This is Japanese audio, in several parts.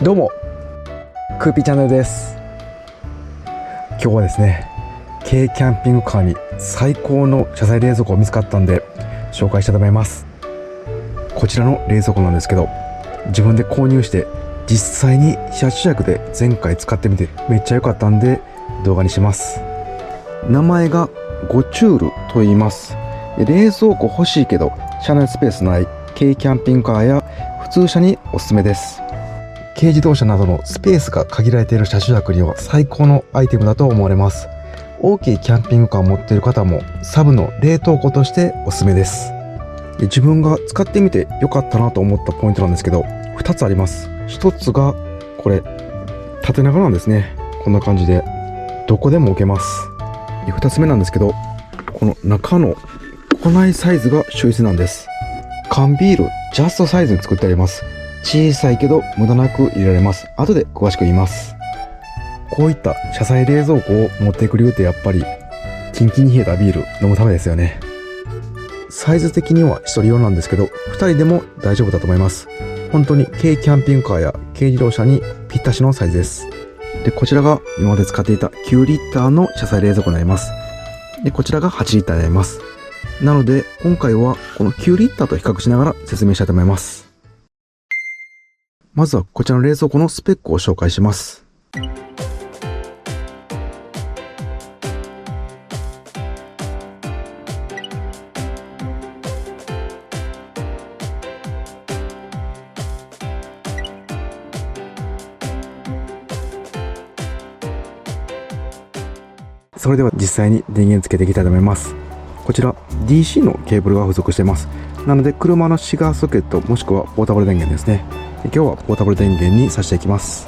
どうもクーピーチャンネルです。今日はですね、軽キャンピングカーに最高の車載冷蔵庫が見つかったんで紹介したいと思います。こちらの冷蔵庫なんですけど、自分で購入して実際に車中泊で前回使ってみてめっちゃ良かったんで動画にします。名前がゴチュールと言います。冷蔵庫欲しいけど車内スペースない軽キャンピングカーや普通車におすすめです。軽自動車などのスペースが限られている車中泊には最高のアイテムだと思われます。大きいキャンピングカーを持っている方もサブの冷凍庫としておすすめです。自分が使ってみて良かったなと思ったポイントなんですけど、2つあります。1つがこれ縦長なんですね。こんな感じでどこでも置けます。2つ目なんですけど、この中の庫内サイズが秀逸なんです。缶ビールジャストサイズに作ってあります。小さいけど無駄なく入れられます。後で詳しく言います。こういった車載冷蔵庫を持っていく理由ってやっぱりキンキンに冷えたビール飲むためですよね。サイズ的には1人用なんですけど2人でも大丈夫だと思います。本当に軽キャンピングカーや軽自動車にぴったしのサイズです。でこちらが今まで使っていた9リッターの車載冷蔵庫になります。でこちらが8リッターになります。なので今回はこの9リッターと比較しながら説明したいと思います。まずはこちらの冷蔵庫のスペックを紹介します。それでは実際に電源つけていきたいと思います。こちら DC のケーブルが付属しています。なので車のシガーソケットもしくはポータブル電源ですね。今日はポータブル電源に挿していきます。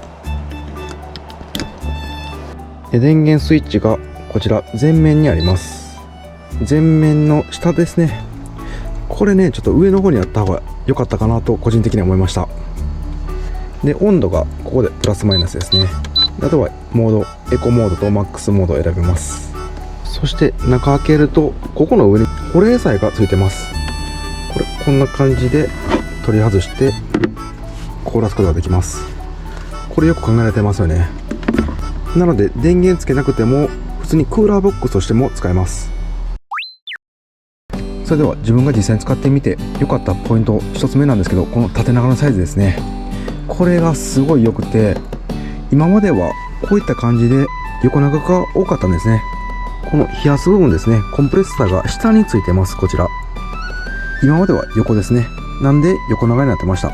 電源スイッチがこちら前面にあります。前面の下ですね。これねちょっと上の方にあった方が良かったかなと個人的には思いました。で温度がここでプラスマイナスですね。あとはモードエコモードとマックスモードを選べます。そして中開けるとここの上に保冷剤がついてます。こんな感じで取り外して凍らすことができます。これよく考えられてますよね。なので電源つけなくても普通にクーラーボックスとしても使えます。それでは自分が実際に使ってみて良かったポイント1つ目なんですけど、この縦長のサイズですね。これがすごい良くて、今まではこういった感じで横長が多かったんですね。この冷やす部分ですね、コンプレッサーが下についてます。こちら今までは横ですね。なんで横長になってました。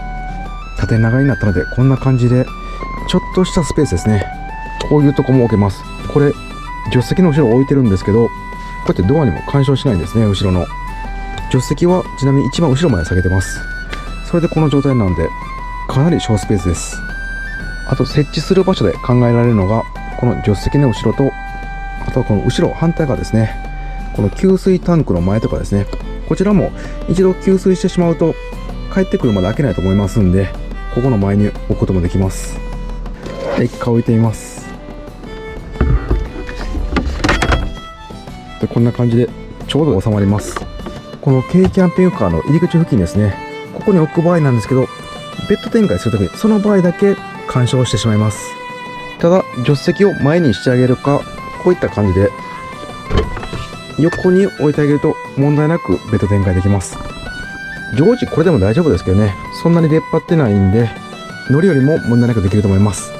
縦長になったのでこんな感じでちょっとしたスペースですね。こういうとこも置けます。これ助手席の後ろ置いてるんですけど、こうやってドアにも干渉しないんですね。後ろの助手席はちなみに一番後ろまで下げてます。それでこの状態なのでかなり小スペースです。あと設置する場所で考えられるのがこの助手席の後ろと、あとはこの後ろ反対側ですね。この給水タンクの前とかですね。こちらも一度給水してしまうと帰ってくるまで開けないと思いますんで、ここの前に置くこともできます。一回置いてみます。でこんな感じでちょうど収まります。この軽キャンピングカーの入り口付近ですね、ここに置く場合なんですけど、ベッド展開するときにその場合だけ干渉してしまいます。ただ助手席を前にしてあげるか、こういった感じで横に置いてあげると問題なくベッド展開できます。常時これでも大丈夫ですけどね、そんなに出っ張ってないんで乗りよりも問題なくできると思います。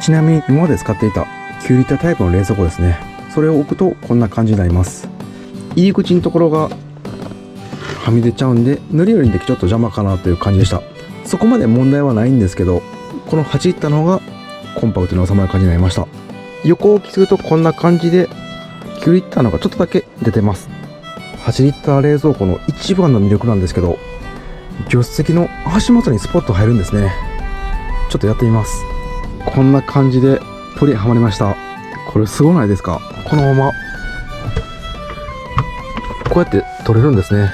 ちなみに今まで使っていた9リッタータイプの冷蔵庫ですね、それを置くとこんな感じになります。入り口のところがはみ出ちゃうんで乗りよりでちょっと邪魔かなという感じでした。そこまで問題はないんですけど、この8リッターの方がコンパクトに収まる感じになりました。横置きするとこんな感じで9リッターの方がちょっとだけ出てます。8リッター冷蔵庫の一番の魅力なんですけど、助手席の足元にスポット入るんですね。ちょっとやってみます。こんな感じで取りはまりました。これすごないですか。このままこうやって取れるんですね。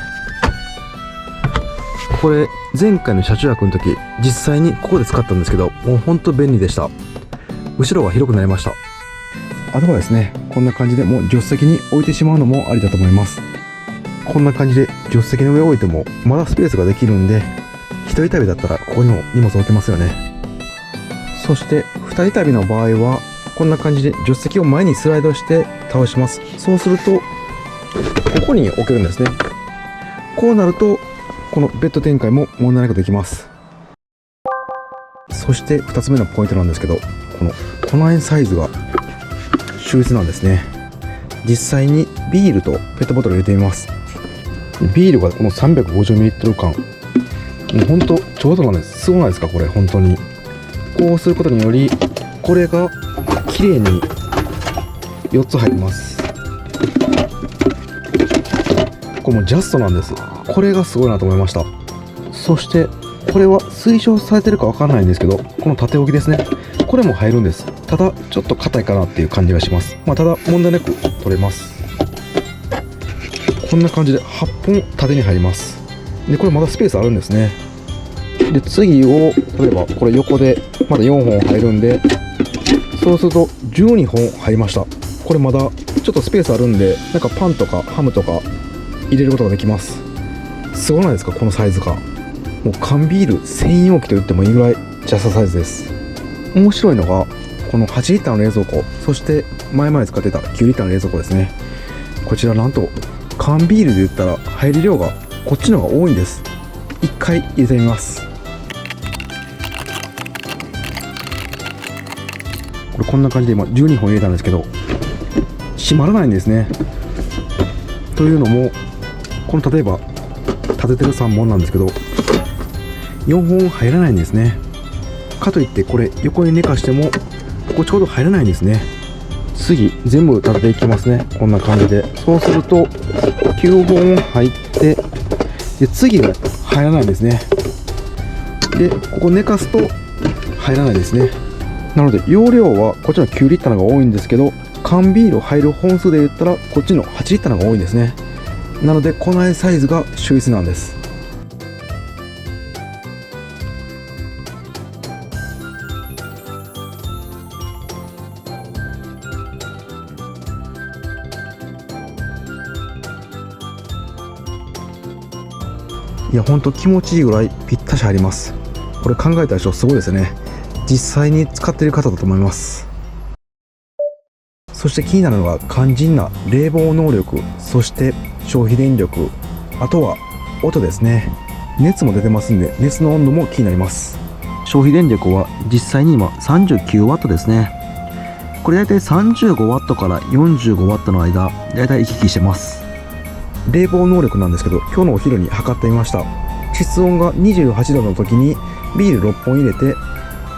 これ前回の車中泊の時実際にここで使ったんですけど、もうほんと便利でした。後ろが広くなりました。あとはですね、こんな感じでもう助手席に置いてしまうのもありだと思います。こんな感じで助手席の上を置いてもまだスペースができるんで、一人旅だったらここにも荷物置けますよね。そして2人旅の場合はこんな感じで助手席を前にスライドして倒します。そうするとここに置けるんですね。こうなるとこのベッド展開も問題なくできます。そして2つ目のポイントなんですけど、この庫内サイズが秀逸なんですね。実際にビールとペットボトル入れてみます。ビールがこの 350ml 缶、もうほんとちょうどなんです。すごないですかこれ。本当にこうすることによりこれが綺麗に4つ入ります。これもジャストなんです。これがすごいなと思いました。そしてこれは推奨されてるかわからないんですけど、この縦置きですね、これも入るんです。ただちょっと硬いかなっていう感じがします。ただ問題なく取れます。こんな感じで8本縦に入ります。でこれまだスペースあるんですね。で次を例えばこれ横でまだ4本入るんで、そうすると12本入りました。これまだちょっとスペースあるんで、なんかパンとかハムとか入れることができます。すごないですかこのサイズ感。もう缶ビール専用機と言ってもいいぐらいジャストサイズです。面白いのがこの8リッターの冷蔵庫、そして前々使ってた9リッターの冷蔵庫ですね。こちらなんと缶ビールで言ったら入り量がこっちの方が多いんです。一回入れてみます。これこんな感じで今12本入れたんですけど閉まらないんですね。というのもこの例えば立ててる3本なんですけど4本入らないんですね。かといってこれ横に寝かしてもここちょうど入らないんですね。次全部立てていきますね。こんな感じで、そうすると9本入って、で次が入らないんですね。でここ寝かすと入らないですね。なので容量はこっちの9リッターの方が多いんですけど、缶ビール入る本数で言ったらこっちの8リッターの方が多いんですね。なので庫内サイズが秀逸なんです。いやほんと気持ちいいぐらいぴったし入ります。これ考えた人すごいですね。実際に使っている方だと思います。そして気になるのが肝心な冷房能力、そして消費電力、あとは音ですね。熱も出てますんで熱の温度も気になります。消費電力は実際に今 39W ですね。これ大体 35W から 45W の間大体行き来してます。冷房能力なんですけど、今日のお昼に測ってみました。室温が28度の時にビール6本入れて、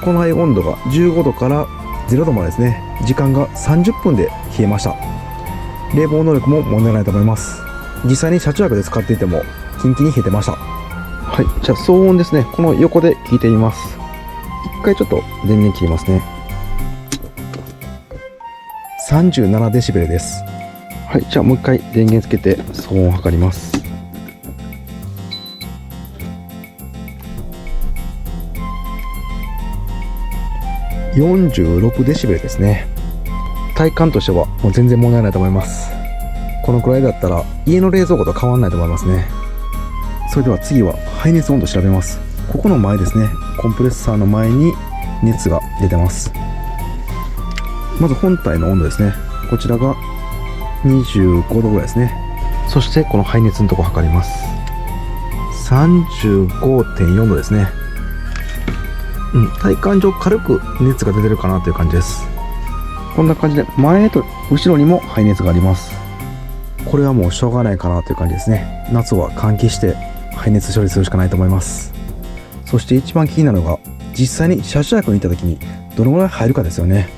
庫内温度が15度から0度までですね、時間が30分で冷えました。冷房能力も問題ないと思います。実際に車中泊で使っていてもキンキンに冷えてました。はい、じゃあ騒音ですね、この横で聞いてみます。一回ちょっと電源切りますね。37デシベルです。はい、じゃあもう一回電源つけて騒音を測ります。46デシベルですね。体感としてはもう全然問題ないと思います。このくらいだったら家の冷蔵庫と変わらないと思いますね。それでは次は排熱温度を調べます。ここの前ですね、コンプレッサーの前に熱が出てます。まず本体の温度ですね、こちらが25度ぐらいですね。そしてこの排熱のところ測ります。 35.4 度ですね。体感上軽く熱が出てるかなという感じです。こんな感じで前と後ろにも排熱があります。これはもうしょうがないかなという感じですね。夏は換気して排熱処理するしかないと思います。そして一番気になるのが実際に車中泊に行った時にどのぐらい入るかですよね。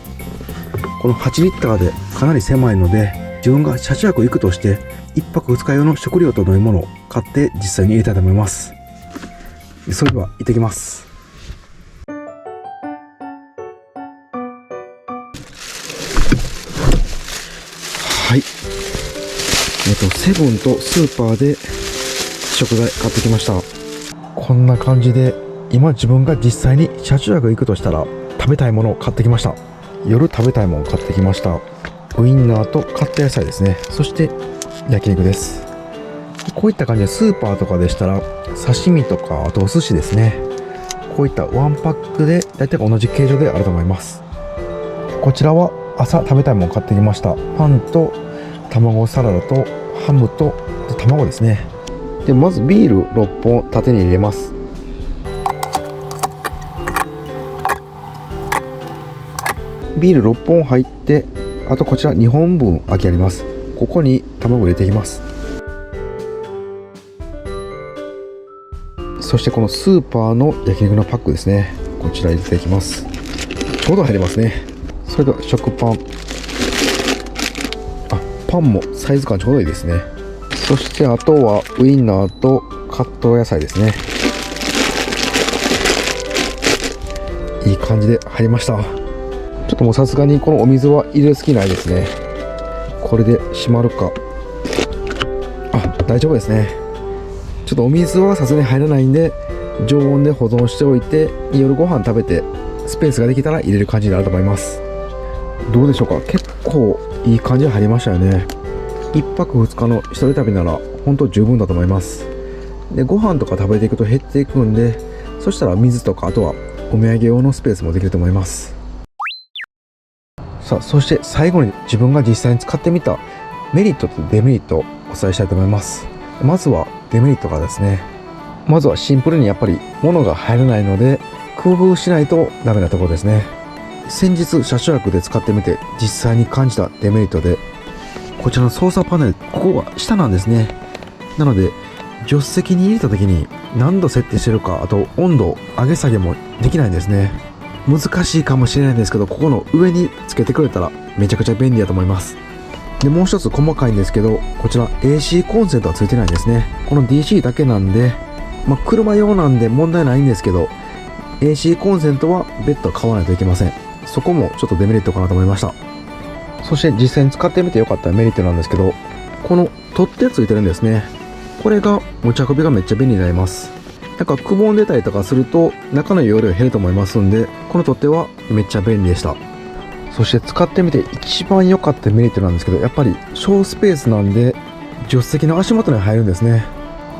この8リッターでかなり狭いので、自分が車中泊行くとして1泊2日用の食料と飲み物を買って実際に入れたいと思います。それでは行ってきます。はい、セブンとスーパーで食材買ってきました。こんな感じで今自分が実際に車中泊行くとしたら食べたいものを買ってきました。夜食べたいものを買ってきました。ウインナーとカット野菜ですね。そして焼肉です。こういった感じでスーパーとかでしたら刺身とか、あとお寿司ですね、こういったワンパックで大体同じ形状であると思います。こちらは朝食べたいものを買ってきました。パンと卵サラダとハムと卵ですね。でまずビール6本縦に入れます。ビール6本入って、あとこちら2本分空きあります。ここに卵を入れていきます。そしてこのスーパーの焼肉のパックですね、こちら入れていきます。ちょうど入りますね。それでは食パン、パンもサイズ感ちょうどいいですね。そしてあとはウインナーとカット野菜ですね。いい感じで入りました。ちょっともうさすがにこのお水は入れる好きないですね。これで閉まるか。大丈夫ですね。ちょっとお水はさすがに入らないんで、常温で保存しておいて、夜ご飯食べてスペースができたら入れる感じになると思います。どうでしょうか。結構いい感じで入りましたよね。1泊2日の一人旅なら本当十分だと思います。でご飯とか食べていくと減っていくんで、そしたら水とかあとはお土産用のスペースもできると思います。さあ、そして最後に自分が実際に使ってみたメリットとデメリットをお伝えしたいと思います。まずはデメリットからですね。まずはシンプルにやっぱり物が入らないので工夫しないとダメなところですね。先日車掌役で使ってみて実際に感じたデメリットで、こちらの操作パネル、ここが下なんですね。なので助手席に入れた時に何度設定してるか、あと温度上げ下げもできないんですね。難しいかもしれないんですけど、ここの上につけてくれたらめちゃくちゃ便利だと思います。でもう一つ細かいんですけど、こちら AC コンセントはついてないんですね。この DC だけなんで、車用なんで問題ないんですけど、 AC コンセントは別途買わないといけません。そこもちょっとデメリットかなと思いました。そして実際に使ってみてよかったメリットなんですけど、この取っ手ついてるんですね。これが持ち運びがめっちゃ便利になります。なんかくぼんでたりとかすると中の容量減ると思いますんで、この取っ手はめっちゃ便利でした。そして使ってみて一番良かったメリットなんですけど、やっぱり小スペースなんで助手席の足元に入るんですね。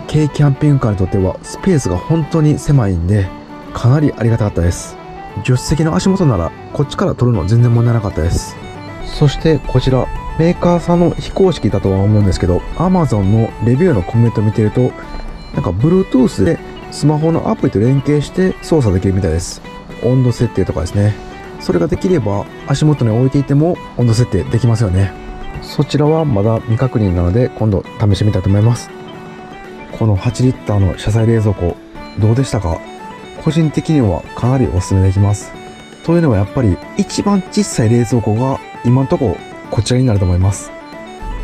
軽キャンピングカーにとってはスペースが本当に狭いんで、かなりありがたかったです。助手席の足元ならこっちから取るの全然問題なかったです。そしてこちらメーカーさんの非公式だとは思うんですけど、 Amazon のレビューのコメントを見てると、なんか Bluetooth でスマホのアプリと連携して操作できるみたいです。温度設定とかですね。それができれば足元に置いていても温度設定できますよね。そちらはまだ未確認なので今度試してみたいと思います。この8リッターの車載冷蔵庫どうでしたか？個人的にはかなりお勧めできます。というのはやっぱり一番小さい冷蔵庫が今のところこちらになると思います。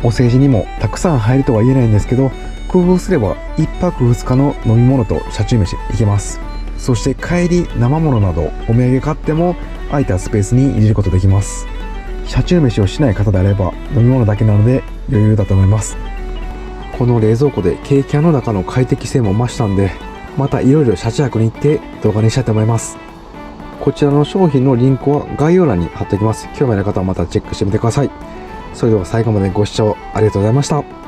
お世辞にもたくさん入るとは言えないんですけど、工夫すれば1泊2日の飲み物と車中飯いけます。そして帰り生物などお土産買っても空いたスペースに入れることできます。車中飯をしない方であれば飲み物だけなので余裕だと思います。この冷蔵庫で軽キャンの中の快適性も増したんで、またいろいろ車中泊に行って動画にしたいと思います。こちらの商品のリンクは概要欄に貼っておきます。興味ある方はまたチェックしてみてください。それでは最後までご視聴ありがとうございました。